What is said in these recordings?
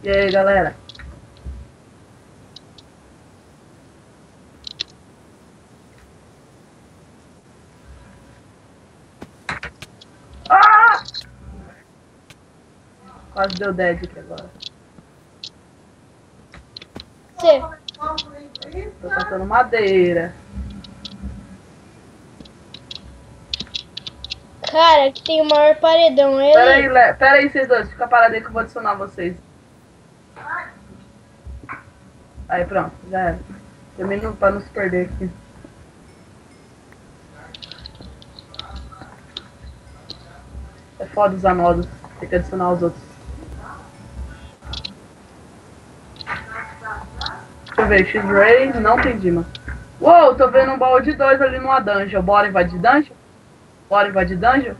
E aí, galera? Ah! Quase deu dead aqui agora. Você. Tô caçando madeira. Cara, aqui tem o maior paredão. Pera aí, vocês dois. Fica parado aí que eu vou adicionar vocês. Aí, pronto. Já era. Termino pra não se perder aqui. É foda usar modos. Tem que adicionar os outros. Deixa eu ver. X-Ray. Não entendi, mano. Uou, tô vendo um baú de 2 ali numa dungeon. Bora invadir dungeon? Bora invadir dungeon?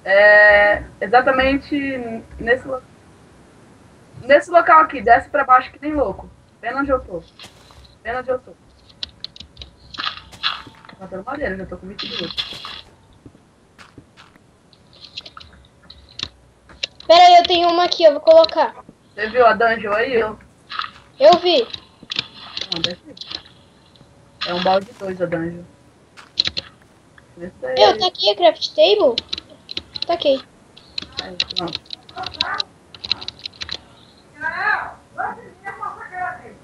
É exatamente nesse local aqui. Desce pra baixo que nem louco. Vendo onde eu tô. Vendo onde eu tô. Matando madeira, já tô com 22. Pera aí, eu tenho uma aqui, eu vou colocar. Você viu a dungeon aí? Eu vi. Não, desce. É um balde 2 a dungeon. Meu, tá aqui a craft table? Tá aqui. Aí, pronto.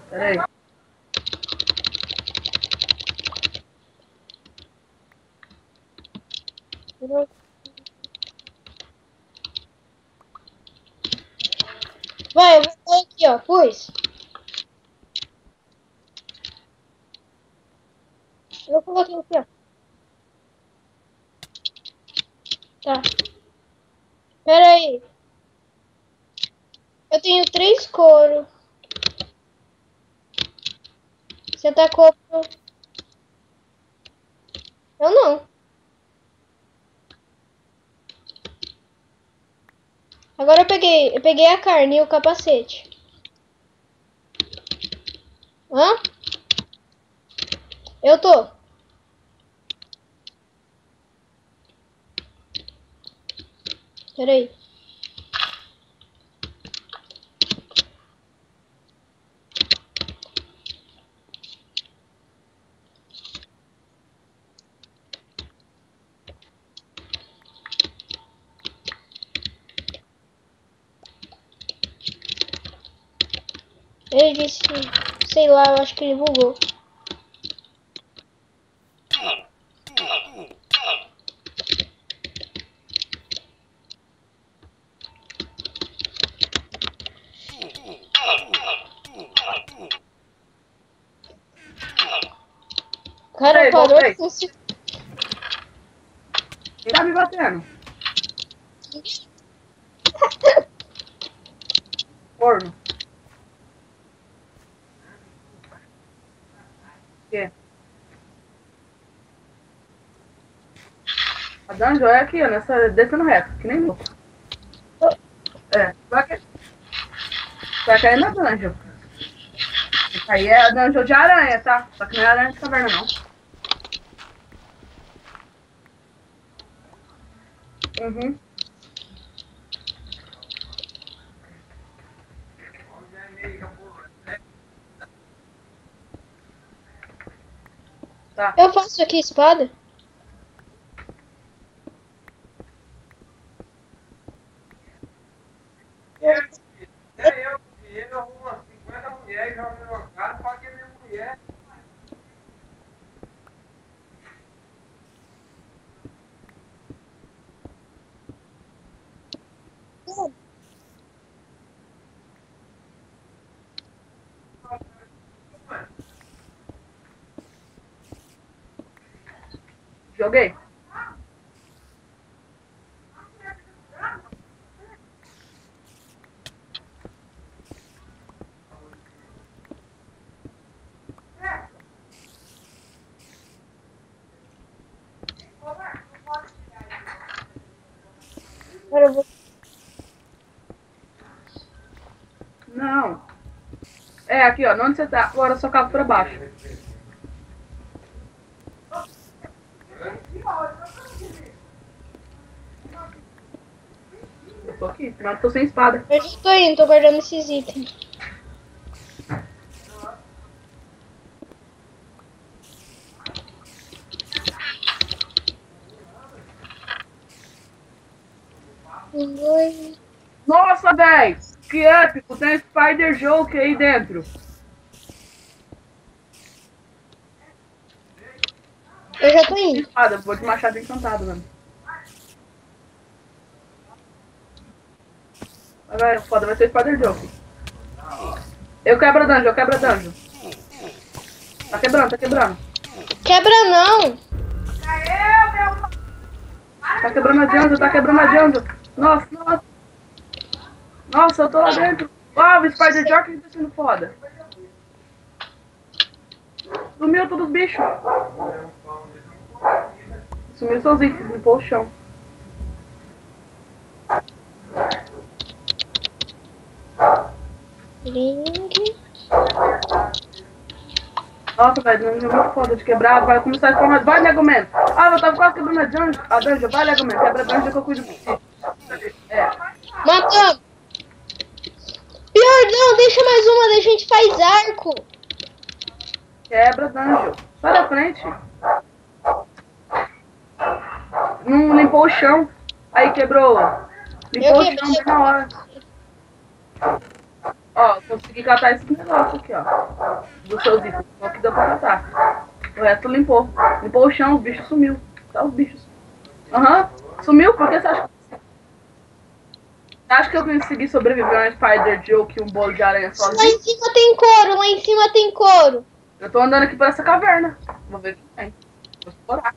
Peraí. Vai, eu vou pôr aqui, ó. Pus. Eu coloquei aqui, ó. Tá. Pera aí. Eu tenho 3 couro. Você tá com... Eu não. Agora eu peguei a carne e o capacete. Hã? Eu tô. Pera aí. Ele disse, sei lá, eu acho que ele bugou. O cara Voltei, parou voltei. de funcionar. Quem tá me batendo? Corno. O quê? A dungeon é aqui, ó, descendo reto, que nem louco. É, vai cair na dungeon. Isso aí é a dungeon de aranha, tá? Só que não é aranha de caverna, não. Uhum. Tá. Eu faço aqui espada? Eu arrumo umas 50 mulheres, jogo numa casa, fala que é minha mulher. Joguei. Agora eu vou... Não. É, aqui, ó. Onde você tá? Agora eu só cavo pra baixo. Eu tô Tô aqui, mas tô sem espada. Eu já tô indo, tô guardando esses itens. Um, dois. Nossa, velho! Que épico! Tem Spider Joke aí dentro. Eu já tô Sem indo. espada, vou de machado encantado, mano. Vai, foda, vai ser Spider Joke. Eu quebro a dungeon, eu quebro a dungeon. Tá quebrando, tá quebrando. Quebra não. Tá quebrando a dungeon, tá quebrando a dungeon. Nossa, nossa. Nossa, eu tô lá dentro. Uau, o Spider Joke tá sendo foda. Sumiu todos os bichos. Sumiu seus itens, limpou o chão. Link. Nossa, velho, dungeon é muito foda de quebrar. Vai começar a spawnar. Vai, Lego Man. Ah, eu tava quase quebrando a dungeon. Vai, Lego Man, quebra a dungeon que eu cuido de ti. É. Matamos. Pior não, deixa mais uma, deixa a gente faz arco. Quebra a dungeon. Sai da frente. Não limpou o chão. Aí quebrou. Limpou o quebrei. chão bem na hora. Ó, consegui catar esse negócio aqui, ó. Dos seus itens. Só que deu pra catar. O resto limpou. Limpou o chão, o bicho sumiu. Tá os bichos. Aham. Sumiu? Por que você acha? Você acha que eu consegui sobreviver a um Spider Joke e um bolo de aranha Lá sozinho? em cima tem couro, lá em cima tem couro. Eu tô andando aqui por essa caverna. Vou ver o que tem. Vou explorar.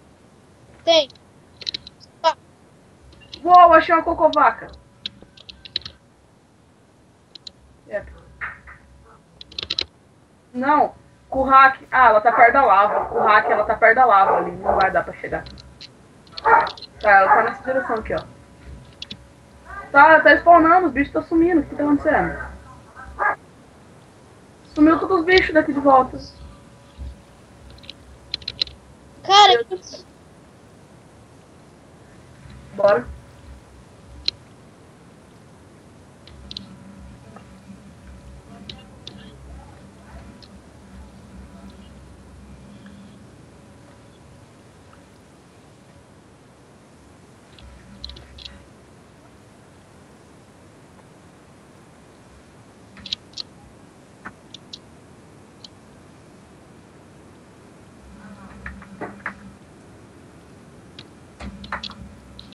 Tem. Uou, achei uma cocovaca. É. Não, com o hack. Ah, ela tá perto da lava. Com o hack, ela tá perto da lava ali. Não vai dar pra chegar. Tá, ela tá nessa direção aqui, ó. Tá spawnando, os bichos estão sumindo. O que tá acontecendo? Sumiu todos os bichos daqui de volta. Cara, Bora.